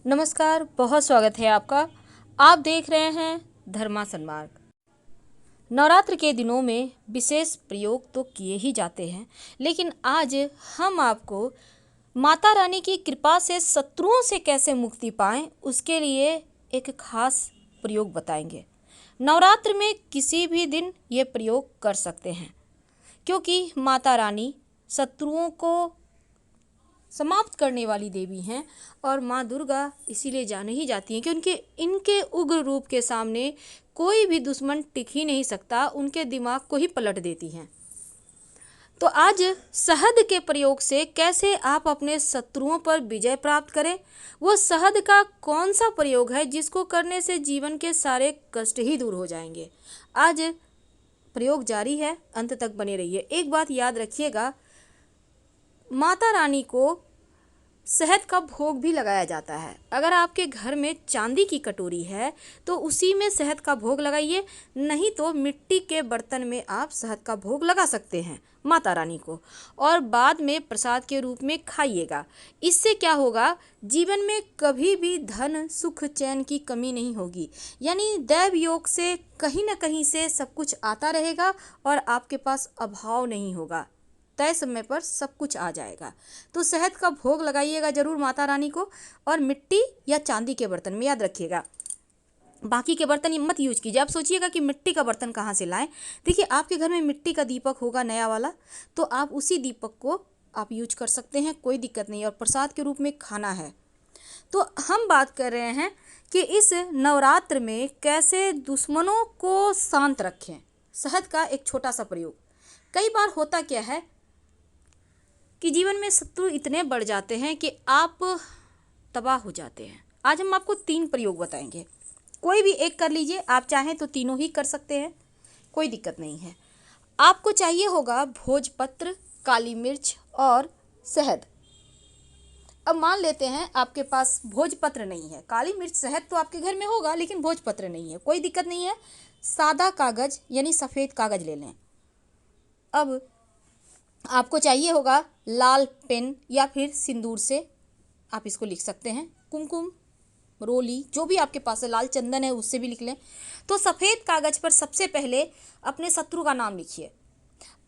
नमस्कार, बहुत स्वागत है आपका। आप देख रहे हैं धर्मा सन्मार्ग। नवरात्र के दिनों में विशेष प्रयोग तो किए ही जाते हैं, लेकिन आज हम आपको माता रानी की कृपा से शत्रुओं से कैसे मुक्ति पाएं, उसके लिए एक खास प्रयोग बताएंगे। नवरात्र में किसी भी दिन ये प्रयोग कर सकते हैं, क्योंकि माता रानी शत्रुओं को समाप्त करने वाली देवी हैं और माँ दुर्गा इसीलिए जाने ही जाती हैं कि इनके उग्र रूप के सामने कोई भी दुश्मन टिक ही नहीं सकता, उनके दिमाग को ही पलट देती हैं। तो आज शहद के प्रयोग से कैसे आप अपने शत्रुओं पर विजय प्राप्त करें, वो शहद का कौन सा प्रयोग है जिसको करने से जीवन के सारे कष्ट ही दूर हो जाएंगे। आज प्रयोग जारी है, अंत तक बने रहिए। एक बात याद रखिएगा, माता रानी को शहद का भोग भी लगाया जाता है। अगर आपके घर में चांदी की कटोरी है तो उसी में शहद का भोग लगाइए, नहीं तो मिट्टी के बर्तन में आप शहद का भोग लगा सकते हैं माता रानी को, और बाद में प्रसाद के रूप में खाइएगा। इससे क्या होगा, जीवन में कभी भी धन सुख चैन की कमी नहीं होगी, यानी दैव योग से कहीं ना कहीं से सब कुछ आता रहेगा और आपके पास अभाव नहीं होगा। तय समय पर सब कुछ आ जाएगा। तो शहद का भोग लगाइएगा जरूर माता रानी को, और मिट्टी या चांदी के बर्तन में, याद रखिएगा। बाकी के बर्तन मत यूज कीजिए। आप सोचिएगा कि मिट्टी का बर्तन कहाँ से लाएं। देखिए, आपके घर में मिट्टी का दीपक होगा नया वाला, तो आप उसी दीपक को आप यूज कर सकते हैं, कोई दिक्कत नहीं। और प्रसाद के रूप में खाना है। तो हम बात कर रहे हैं कि इस नवरात्र में कैसे दुश्मनों को शांत रखें। शहद का एक छोटा सा प्रयोग। कई बार होता क्या है कि जीवन में शत्रु इतने बढ़ जाते हैं कि आप तबाह हो जाते हैं। आज हम आपको 3 प्रयोग बताएंगे, कोई भी एक कर लीजिए। आप चाहें तो तीनों ही कर सकते हैं, कोई दिक्कत नहीं है। आपको चाहिए होगा भोजपत्र, काली मिर्च और शहद। अब मान लेते हैं आपके पास भोजपत्र नहीं है, काली मिर्च शहद तो आपके घर में होगा, लेकिन भोजपत्र नहीं है, कोई दिक्कत नहीं है। सादा कागज यानी सफ़ेद कागज ले लें। अब आपको चाहिए होगा लाल पेन या फिर सिंदूर से आप इसको लिख सकते हैं। कुमकुम, रोली, जो भी आपके पास है, लाल चंदन है उससे भी लिख लें। तो सफ़ेद कागज पर सबसे पहले अपने शत्रु का नाम लिखिए।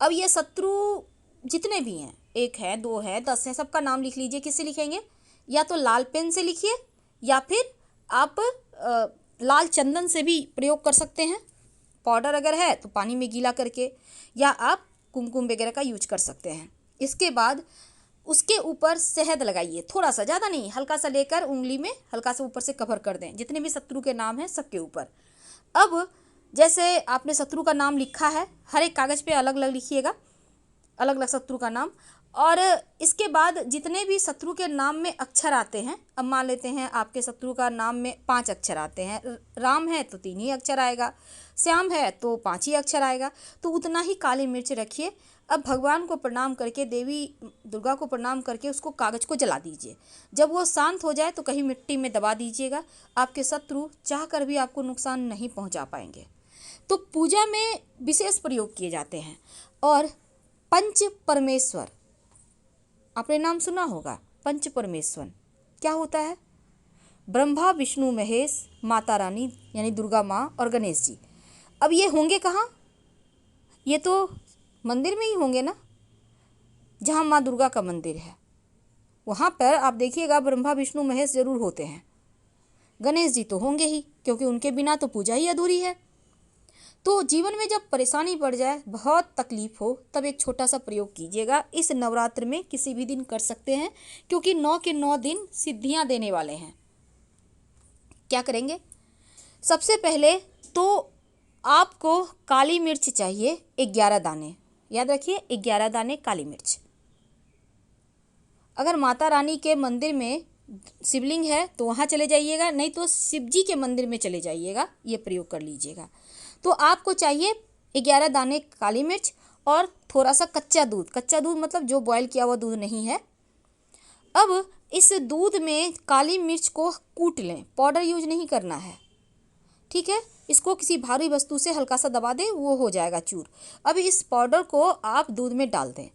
अब ये शत्रु जितने भी हैं, 1 है, 2 है, 10 है, सबका नाम लिख लीजिए। किससे लिखेंगे? या तो लाल पेन से लिखिए, या फिर आप लाल चंदन से भी प्रयोग कर सकते हैं। पाउडर अगर है तो पानी में गीला करके, या आप कुमकुम वगैरह का यूज कर सकते हैं। इसके बाद उसके ऊपर शहद लगाइए, थोड़ा सा, ज़्यादा नहीं, हल्का सा लेकर उंगली में हल्का सा ऊपर से कवर कर दें, जितने भी शत्रु के नाम हैं सबके ऊपर। अब जैसे आपने शत्रु का नाम लिखा है, हर एक कागज़ पे अलग अलग लिखिएगा, अलग अलग शत्रु का नाम। और इसके बाद जितने भी शत्रु के नाम में अक्षर आते हैं, अब मान लेते हैं आपके शत्रु का नाम में 5 अक्षर आते हैं। राम है तो 3 ही अक्षर आएगा, श्याम है तो 5 ही अक्षर आएगा, तो उतना ही काली मिर्च रखिए। अब भगवान को प्रणाम करके, देवी दुर्गा को प्रणाम करके उसको कागज़ को जला दीजिए। जब वो शांत हो जाए तो कहीं मिट्टी में दबा दीजिएगा। आपके शत्रु चाह कर भी आपको नुकसान नहीं पहुंचा पाएंगे। तो पूजा में विशेष प्रयोग किए जाते हैं। और पंच परमेश्वर, आपने नाम सुना होगा, पंच परमेश्वर क्या होता है? ब्रह्मा, विष्णु, महेश, माता रानी यानी दुर्गा माँ और गणेश जी। अब ये होंगे कहाँ? ये तो मंदिर में ही होंगे ना, जहाँ माँ दुर्गा का मंदिर है। वहाँ पर आप देखिएगा ब्रह्मा, विष्णु, महेश जरूर होते हैं। गणेश जी तो होंगे ही, क्योंकि उनके बिना तो पूजा ही अधूरी है। तो जीवन में जब परेशानी बढ़ जाए, बहुत तकलीफ हो, तब एक छोटा सा प्रयोग कीजिएगा। इस नवरात्र में किसी भी दिन कर सकते हैं, क्योंकि 9 के 9 दिन सिद्धियां देने वाले हैं। क्या करेंगे? सबसे पहले तो आपको काली मिर्च चाहिए 11 दाने, याद रखिए 11 दाने काली मिर्च। अगर माता रानी के मंदिर में शिवलिंग है तो वहाँ चले जाइएगा, नहीं तो शिव जी के मंदिर में चले जाइएगा, ये प्रयोग कर लीजिएगा। तो आपको चाहिए 11 दाने काली मिर्च और थोड़ा सा कच्चा दूध। कच्चा दूध मतलब जो बॉयल किया हुआ दूध नहीं है। अब इस दूध में काली मिर्च को कूट लें, पाउडर यूज नहीं करना है, ठीक है। इसको किसी भारी वस्तु से हल्का सा दबा दें, वो हो जाएगा चूर। अब इस पाउडर को आप दूध में डाल दें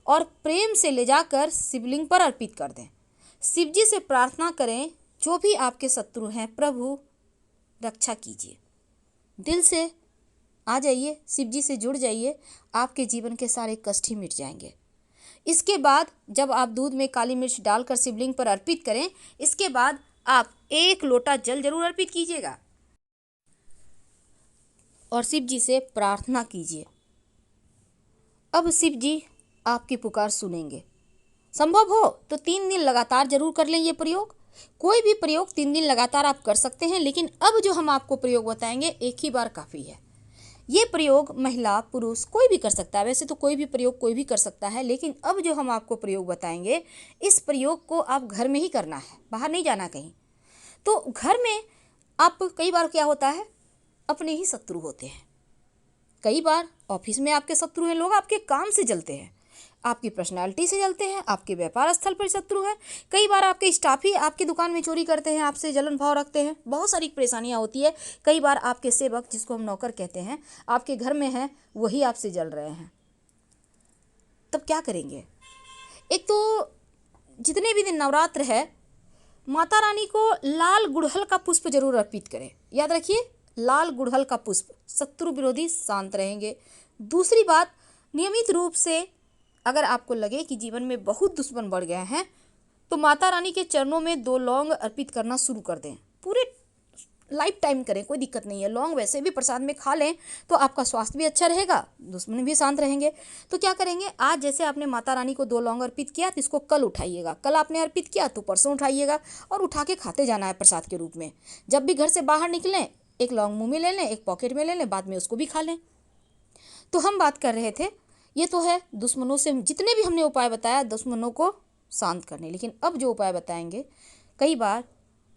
और प्रेम से ले जाकर शिवलिंग पर अर्पित कर दें। शिव जी से प्रार्थना करें जो भी आपके शत्रु हैं, प्रभु रक्षा कीजिए। दिल से आ जाइए, शिव जी से जुड़ जाइए, आपके जीवन के सारे कष्ट ही मिट जाएंगे। इसके बाद जब आप दूध में काली मिर्च डालकर शिवलिंग पर अर्पित करें, इसके बाद आप 1 लोटा जल जरूर अर्पित कीजिएगा और शिव जी से प्रार्थना कीजिए। अब शिव जी आपकी पुकार सुनेंगे। संभव हो तो 3 दिन लगातार जरूर कर लें ये प्रयोग। कोई भी प्रयोग 3 दिन लगातार आप कर सकते हैं, लेकिन अब जो हम आपको प्रयोग बताएंगे एक ही बार काफ़ी है। ये प्रयोग महिला पुरुष कोई भी कर सकता है। वैसे तो कोई भी प्रयोग कोई भी कर सकता है, लेकिन अब जो हम आपको प्रयोग बताएंगे, इस प्रयोग को आप घर में ही करना है, बाहर नहीं जाना कहीं। तो घर में आप कई बार क्या होता है, अपने ही शत्रु होते हैं। कई बार ऑफिस में आपके शत्रु हैं, लोग आपके काम से जलते हैं, आपकी पर्सनालिटी से जलते हैं, आपके व्यापार स्थल पर शत्रु है। कई बार आपके स्टाफ ही आपकी दुकान में चोरी करते हैं, आपसे जलन भाव रखते हैं, बहुत सारी परेशानियां होती है। कई बार आपके सेवक, जिसको हम नौकर कहते हैं, आपके घर में हैं, वही आपसे जल रहे हैं। तब क्या करेंगे? एक तो जितने भी दिन नवरात्र है, माता रानी को लाल गुड़हल का पुष्प जरूर अर्पित करें। याद रखिए, लाल गुड़हल का पुष्प, शत्रु विरोधी शांत रहेंगे। दूसरी बात, नियमित रूप से अगर आपको लगे कि जीवन में बहुत दुश्मन बढ़ गए हैं, तो माता रानी के चरणों में 2 लौंग अर्पित करना शुरू कर दें। पूरे लाइफ टाइम करें, कोई दिक्कत नहीं है। लौंग वैसे भी प्रसाद में खा लें तो आपका स्वास्थ्य भी अच्छा रहेगा, दुश्मन भी शांत रहेंगे। तो क्या करेंगे, आज जैसे आपने माता रानी को 2 लौंग अर्पित किया, तो इसको कल उठाइएगा। कल आपने अर्पित किया तो परसों उठाइएगा और उठा के खाते जाना है प्रसाद के रूप में। जब भी घर से बाहर निकलें, 1 लौंग मुँह में ले लें, 1 पॉकेट में ले लें, बाद में उसको भी खा लें। तो हम बात कर रहे थे, ये तो है दुश्मनों से, जितने भी हमने उपाय बताया दुश्मनों को शांत करने। लेकिन अब जो उपाय बताएंगे, कई बार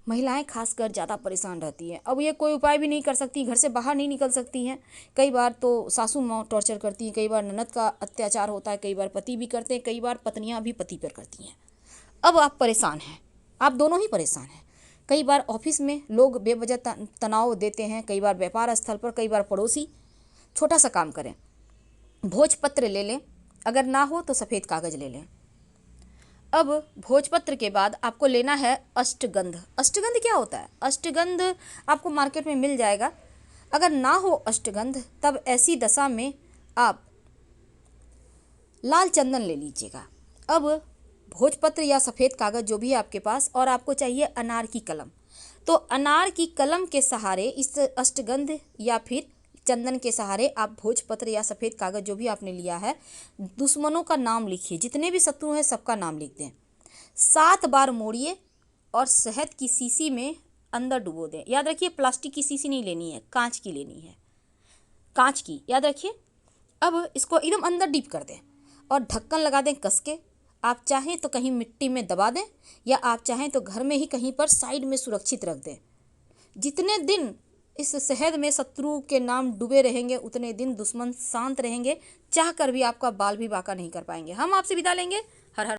महिलाएं खासकर ज़्यादा परेशान रहती हैं। अब ये कोई उपाय भी नहीं कर सकती, घर से बाहर नहीं निकल सकती हैं। कई बार तो सासू माँ टॉर्चर करती हैं, कई बार ननद का अत्याचार होता है, कई बार पति भी करते हैं, कई बार पत्नियाँ भी पति पर करती हैं। अब आप परेशान हैं, आप दोनों ही परेशान हैं। कई बार ऑफिस में लोग बेवजह तनाव देते हैं, कई बार व्यापार स्थल पर, कई बार पड़ोसी। छोटा सा काम करें, भोजपत्र ले लें, अगर ना हो तो सफ़ेद कागज़ ले लें। अब भोजपत्र के बाद आपको लेना है अष्टगंध। अष्टगंध क्या होता है? अष्टगंध आपको मार्केट में मिल जाएगा। अगर ना हो अष्टगंध, तब ऐसी दशा में आप लाल चंदन ले लीजिएगा। अब भोजपत्र या सफ़ेद कागज़ जो भी है आपके पास, और आपको चाहिए अनार की कलम। तो अनार की कलम के सहारे इस अष्टगंध या फिर चंदन के सहारे आप भोजपत्र या सफ़ेद कागज़ जो भी आपने लिया है, दुश्मनों का नाम लिखिए, जितने भी शत्रु हैं सबका नाम लिख दें। 7 बार मोड़िए और शहद की शीशी में अंदर डुबो दें। याद रखिए, प्लास्टिक की शीशी नहीं लेनी है, कांच की लेनी है, कांच की, याद रखिए। अब इसको एकदम अंदर डीप कर दें और ढक्कन लगा दें कस के। आप चाहें तो कहीं मिट्टी में दबा दें, या आप चाहें तो घर में ही कहीं पर साइड में सुरक्षित रख दें। जितने दिन इस शहद में शत्रु के नाम डूबे रहेंगे, उतने दिन दुश्मन शांत रहेंगे, चाह कर भी आपका बाल भी बांका नहीं कर पाएंगे। हम आपसे विदा लेंगे। हर हर